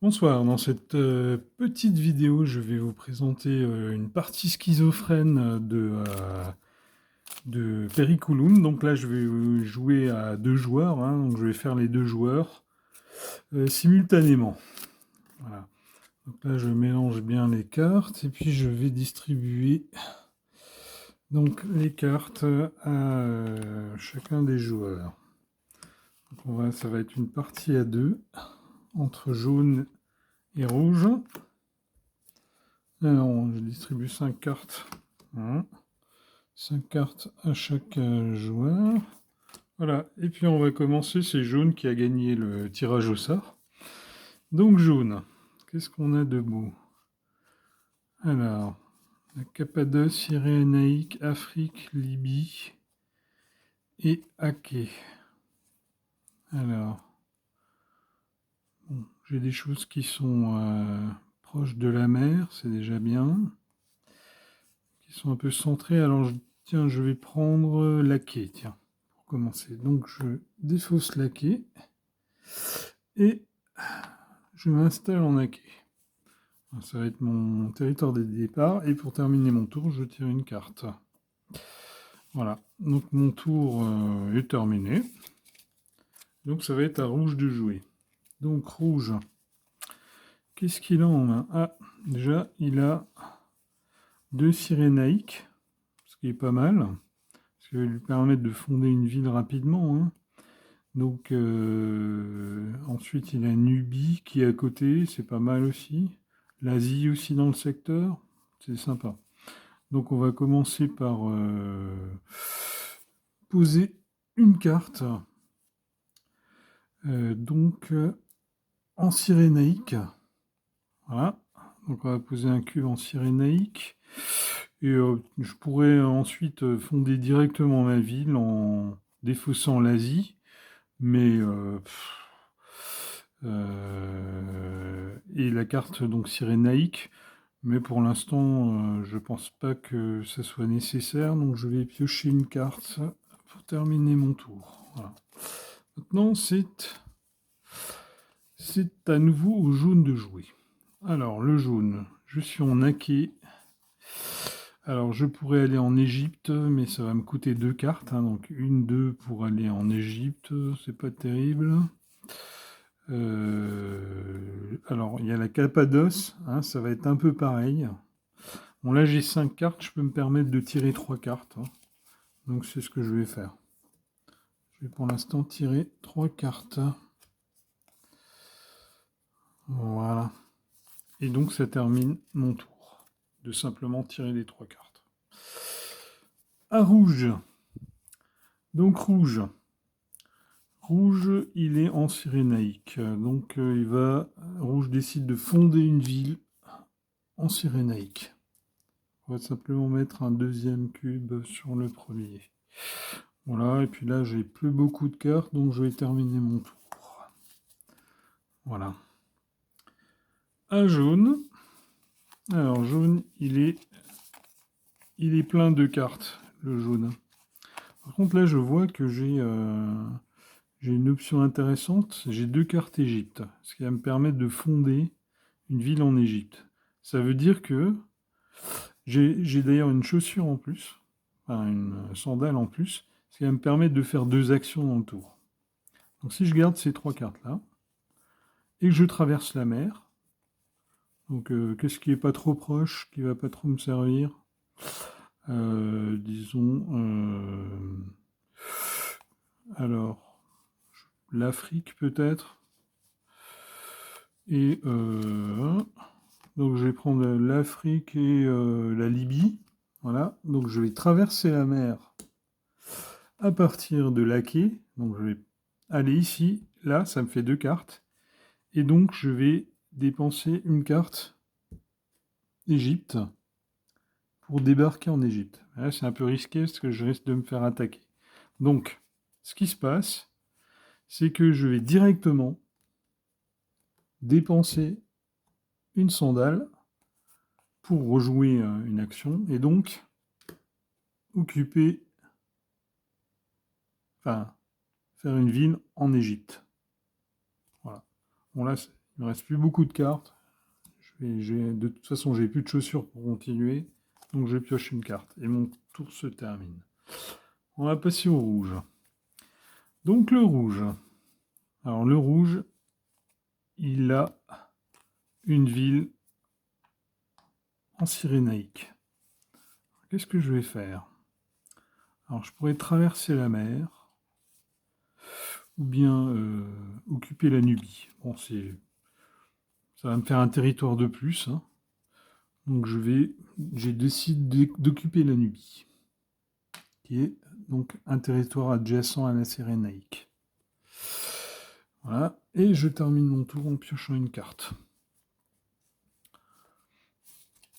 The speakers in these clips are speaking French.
Bonsoir, dans cette petite vidéo, je vais vous présenter une partie schizophrène de Periculum. Donc là, je vais jouer à deux joueurs, hein, donc je vais faire les deux joueurs simultanément. Voilà. Donc là, je mélange bien les cartes et puis je vais distribuer donc les cartes à chacun des joueurs. Donc ça va être une partie à deux entre jaune et rouge. Alors, je distribue 5 cartes. Voilà. 5 cartes à chaque joueur. Voilà. Et puis on va commencer. C'est jaune qui a gagné le tirage au sort. Donc jaune. Qu'est-ce qu'on a de beau? Alors, la Cappadoce, Cyrénaïque, Afrique, Libye et Achéie. Alors, bon, j'ai des choses qui sont proches de la mer, c'est déjà bien. Qui sont un peu centrées. Alors, tiens, je vais prendre l'Achéie, tiens, pour commencer. Donc, je défausse l'Achéie et je m'installe en Achéie. Ça va être mon territoire de départ. Et pour terminer mon tour, je tire une carte. Voilà. Donc, mon tour est terminé. Donc, ça va être à rouge de jouer. Donc, rouge. Qu'est-ce qu'il a en main? Ah, déjà, il a 2 Cyrénaïques, ce qui est pas mal. Ce qui va lui permettre de fonder une ville rapidement, hein. Donc, ensuite, il a Nubie qui est à côté, c'est pas mal aussi. L'Asie aussi dans le secteur, c'est sympa. Donc, on va commencer par poser une carte. En Cyrénaïque. Voilà. Donc, on va poser un cube en Cyrénaïque. Et je pourrais ensuite fonder directement ma ville en défaussant l'Asie. Mais et la carte donc cyrénaïque, mais pour l'instant je pense pas que ça soit nécessaire, donc je vais piocher une carte pour terminer mon tour. Voilà. Maintenant c'est à nouveau au jaune de jouer. Alors le jaune, je suis en Achéie. Alors je pourrais aller en Égypte, mais ça va me coûter 2 cartes, hein, donc une, 2 pour aller en Égypte, c'est pas terrible. Alors, il y a la Cappadoce, hein, ça va être un peu pareil. Bon, là, j'ai 5 cartes, je peux me permettre de tirer 3 cartes. Hein. Donc, c'est ce que je vais faire. Je vais pour l'instant tirer 3 cartes. Voilà. Et donc, ça termine mon tour. De simplement tirer les 3 cartes. À rouge. Donc, rouge. Rouge, il est en Cyrénaïque. Donc, rouge décide de fonder une ville en Cyrénaïque. On va simplement mettre un deuxième cube sur le premier. Voilà, et puis là, j'ai plus beaucoup de cartes, donc je vais terminer mon tour. Voilà. À jaune. Alors, jaune, il est plein de cartes, le jaune. Par contre, là, je vois que j'ai une option intéressante. J'ai 2 cartes Égypte, ce qui va me permettre de fonder une ville en Égypte. Ça veut dire que j'ai d'ailleurs une chaussure en plus, enfin une sandale en plus, ce qui va me permettre de faire 2 actions dans le tour. Donc si je garde ces 3 cartes-là, et que je traverse la mer, donc qu'est-ce qui est pas trop proche, qui va pas trop me servir? Disons, alors, l'Afrique peut-être, et donc je vais prendre l'Afrique et la Libye, voilà, donc je vais traverser la mer à partir de l'Achéie, donc je vais aller ici, là, ça me fait 2 cartes, et donc je vais dépenser une carte Égypte pour débarquer en Égypte. Là, c'est un peu risqué parce que je risque de me faire attaquer. Donc, ce qui se passe, c'est que je vais directement dépenser une sandale pour rejouer une action et donc occuper, enfin, faire une ville en Égypte. Voilà. Bon, là, Il me reste plus beaucoup de cartes. De toute façon, j'ai plus de chaussures pour continuer. Donc je pioche une carte. Et mon tour se termine. On va passer au rouge. Donc le rouge. Alors le rouge, il a une ville en Cyrénaïque. Qu'est-ce que je vais faire? Alors je pourrais traverser la mer ou bien occuper la Nubie. Bon, ça va me faire un territoire de plus. Hein. Donc j'ai décidé d'occuper la Nubie, qui est donc un territoire adjacent à la Cyrénaïque. Voilà, et je termine mon tour en piochant une carte.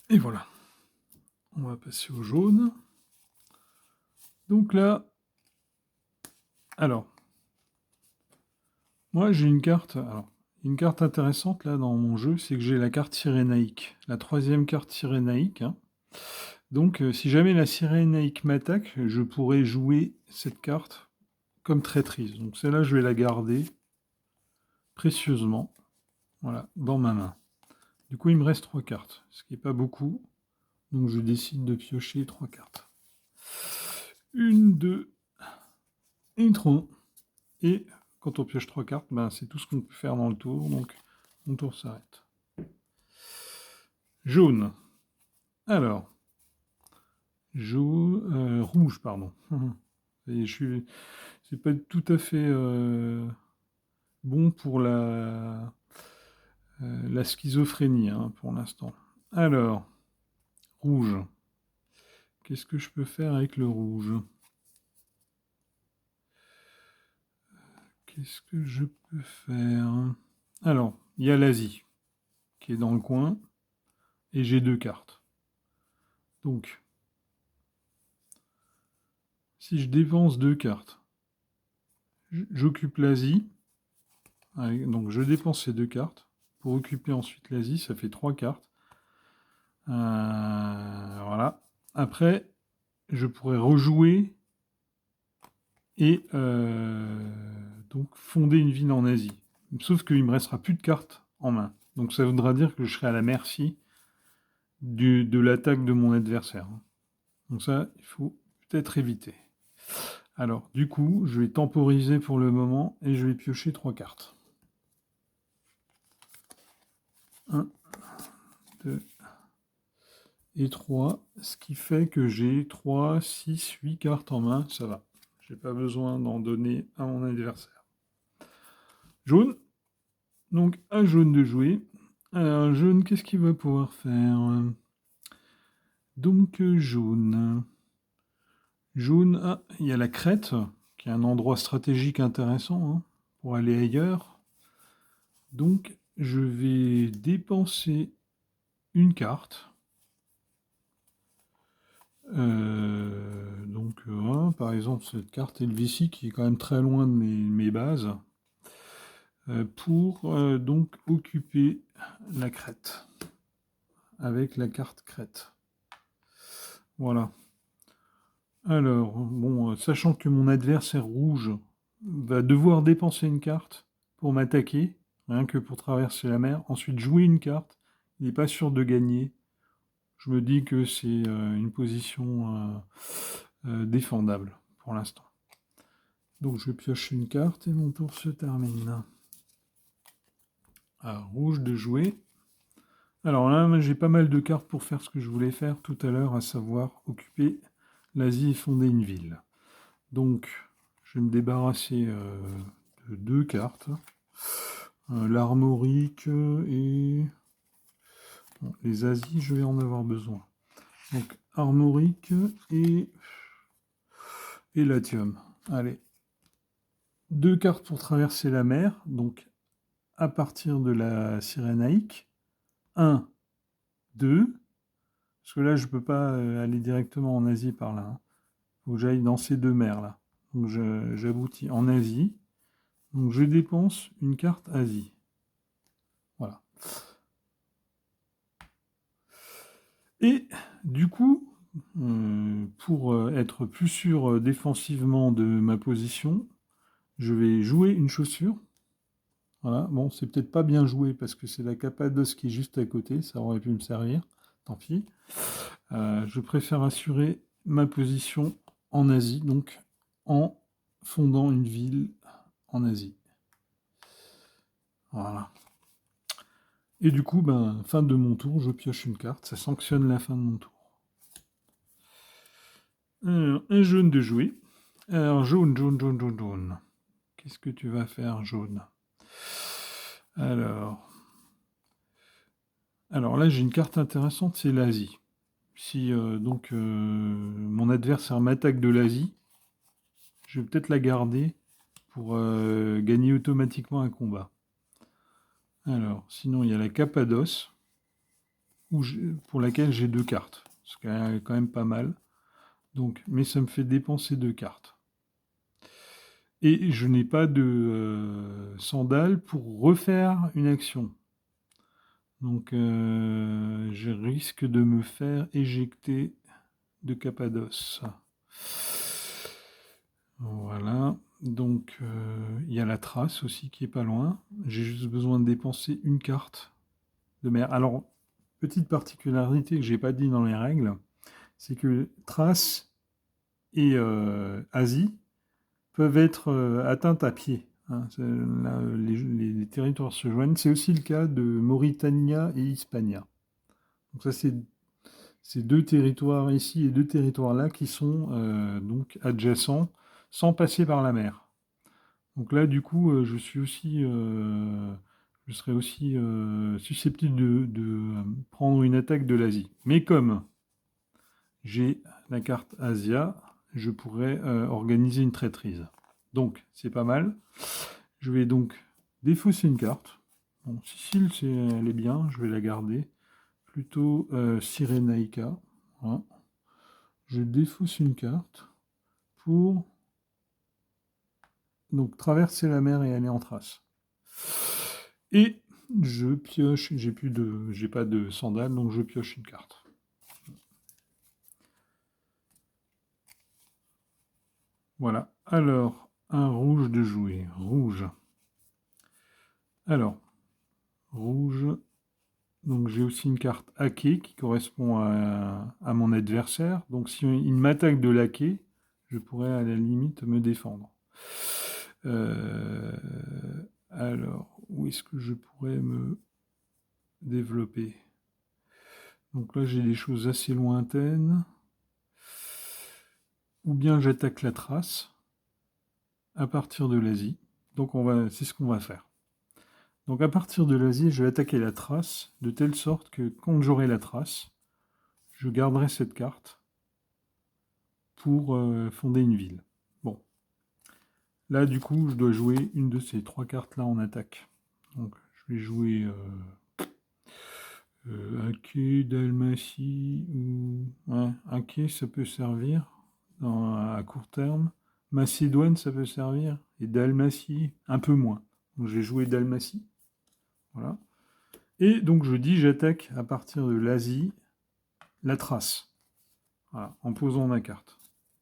Et voilà. On va passer au jaune. Donc là, alors, moi j'ai une carte. Alors, une carte intéressante là dans mon jeu, c'est que j'ai la carte Cyrénaïque, la 3e carte Cyrénaïque. Hein. Donc, si jamais la Cyrénaïque m'attaque, je pourrais jouer cette carte comme traîtrise. Donc celle-là, je vais la garder précieusement, voilà, dans ma main. Du coup, il me reste 3 cartes, ce qui n'est pas beaucoup. Donc je décide de piocher 3 cartes. 1, 2 et 3. Et quand on pioche 3 cartes, ben, c'est tout ce qu'on peut faire dans le tour. Donc mon tour s'arrête. Jaune. Alors, rouge, pardon. C'est pas tout à fait bon pour la schizophrénie hein, pour l'instant. Alors, rouge. Qu'est-ce que je peux faire avec le rouge? Qu'est-ce que je peux faire? Alors, il y a l'Asie qui est dans le coin et j'ai 2 cartes. Donc, si je dépense 2 cartes, j'occupe l'Asie. Donc, je dépense ces 2 cartes pour occuper ensuite l'Asie. Ça fait 3 cartes. Voilà. Après, je pourrais rejouer et donc fonder une ville en Asie. Sauf qu'il ne me restera plus de cartes en main. Donc ça voudra dire que je serai à la merci de l'attaque de mon adversaire. Donc ça, il faut peut-être éviter. Alors, du coup, je vais temporiser pour le moment et je vais piocher 3 cartes. 1, 2 et 3, ce qui fait que j'ai 3, 6, 8 cartes en main, ça va. Je n'ai pas besoin d'en donner à mon adversaire. Jaune. Donc, un jaune de jouer. Alors, jaune, qu'est-ce qu'il va pouvoir faire? Donc, jaune. Jaune, ah, il y a la Crète, qui est un endroit stratégique intéressant hein, pour aller ailleurs. Donc, je vais dépenser une carte. Par exemple, cette carte Helvétie, qui est quand même très loin de mes bases, pour donc occuper la Crète, avec la carte Crète. Voilà. Alors, bon, sachant que mon adversaire rouge va devoir dépenser une carte pour m'attaquer, rien que pour traverser la mer, ensuite jouer une carte, il n'est pas sûr de gagner. Je me dis que c'est une position défendable pour l'instant. Donc je pioche une carte et mon tour se termine. Alors, rouge de jouer. Alors là, j'ai pas mal de cartes pour faire ce que je voulais faire tout à l'heure, à savoir occuper l'Asie et fonder une ville. Donc, je vais me débarrasser de 2 cartes. L'armorique et... Bon, les Asies, je vais en avoir besoin. Donc, armorique et latium. Allez. 2 cartes pour traverser la mer, donc à partir de la Cyrénaïque. 1, 2. Parce que là, je ne peux pas aller directement en Asie par là. Il faut que j'aille dans ces 2 mers-là. Donc, j'aboutis en Asie. Donc, je dépense une carte Asie. Voilà. Et du coup, pour être plus sûr défensivement de ma position, je vais jouer une chaussure. Voilà, bon, c'est peut-être pas bien joué parce que c'est la Cappadoce qui est juste à côté, ça aurait pu me servir, tant pis. Je préfère assurer ma position en Asie, donc en fondant une ville en Asie. Voilà. Et du coup, ben, fin de mon tour, je pioche une carte, ça sanctionne la fin de mon tour. Alors, un jaune de jouer. Alors, jaune, jaune, jaune, jaune, jaune. Qu'est-ce que tu vas faire, jaune? Alors là, j'ai une carte intéressante, c'est l'Asie. Si mon adversaire m'attaque de l'Asie, je vais peut-être la garder pour gagner automatiquement un combat. Alors, sinon, il y a la Cappadoce, pour laquelle j'ai 2 cartes. Ce qui est quand même pas mal. Donc, mais ça me fait dépenser 2 cartes. Et je n'ai pas de sandales pour refaire une action. Donc, je risque de me faire éjecter de Cappadoce. Voilà. Donc, il y a la trace aussi qui est pas loin. J'ai juste besoin de dépenser une carte de mer. Alors, petite particularité que j'ai pas dit dans les règles, c'est que trace et Asie peuvent être atteintes à pied. Hein. Là, les territoires se joignent. C'est aussi le cas de Mauritania et Hispania. Donc ça, c'est ces 2 territoires ici et 2 territoires là qui sont donc adjacents sans passer par la mer. Donc là, du coup, je serais aussi susceptible de prendre une attaque de l'Asie. Mais comme j'ai la carte Asia, je pourrais organiser une traîtrise. Donc, c'est pas mal. Je vais donc défausser une carte. Bon, Sicile, elle est bien, je vais la garder. Plutôt Cyrénaïka. Voilà. Je défausse une carte pour donc traverser la mer et aller en Thrace. Et je pioche, j'ai pas de sandales, donc je pioche une carte. Voilà. Alors, un rouge de jouer. Rouge. Alors, rouge. Donc j'ai aussi une carte hackée qui correspond à mon adversaire. Donc si il m'attaque de laquais, je pourrais à la limite me défendre. Alors, où est-ce que je pourrais me développer? Donc là, j'ai des choses assez lointaines. Ou bien j'attaque la trace à partir de l'Asie. Donc c'est ce qu'on va faire. Donc à partir de l'Asie, je vais attaquer la trace de telle sorte que quand j'aurai la trace, je garderai cette carte pour fonder une ville. Bon. Là, du coup, je dois jouer une de ces 3 cartes-là en attaque. Donc, je vais jouer un quai, Dalmatie, ou... Ouais, un quai, ça peut servir à court terme. Macédoine, ça peut servir. Et Dalmatie, un peu moins. Donc, j'ai joué Dalmatie. Voilà. Et donc, je dis, j'attaque à partir de l'Asie, la trace. Voilà, en posant ma carte.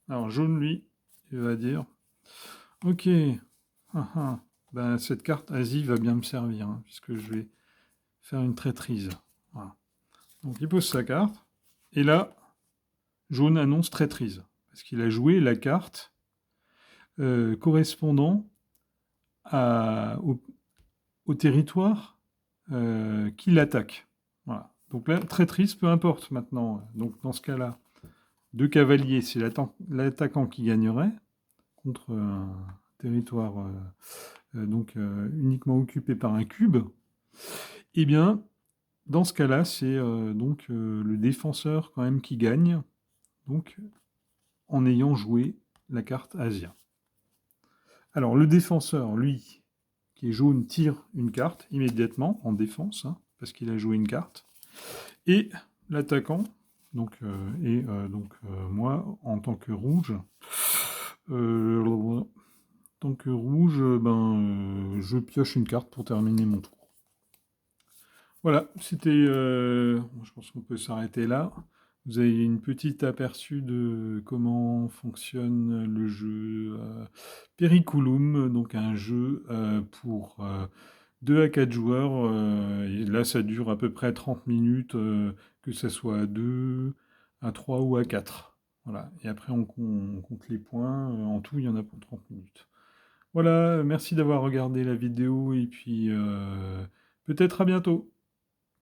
Alors, jaune, lui, il va dire, ok, ben, cette carte Asie va bien me servir, hein, puisque je vais faire une traîtrise. Voilà. Donc, il pose sa carte. Et là, jaune annonce traîtrise. Parce qu'il a joué la carte correspondant au territoire qui l'attaque. Voilà. Donc là, traîtrise, peu importe maintenant. Donc dans ce cas-là, 2 cavaliers, c'est l'attaquant qui gagnerait contre un territoire uniquement occupé par un cube. Eh bien, dans ce cas-là, c'est le défenseur quand même qui gagne, donc en ayant joué la carte Asia. Alors le défenseur, lui, qui est jaune, tire une carte immédiatement en défense, hein, parce qu'il a joué une carte. Et l'attaquant, moi, en tant que rouge, je pioche une carte pour terminer mon tour. Voilà, c'était. Je pense qu'on peut s'arrêter là. Vous avez une petite aperçu de comment fonctionne le jeu Periculum, donc un jeu pour 2 à 4 joueurs, et là ça dure à peu près 30 minutes, que ça soit à 2, à 3 ou à 4. Voilà, et après on compte les points, en tout il y en a pour 30 minutes. Voilà, merci d'avoir regardé la vidéo et puis peut-être à bientôt.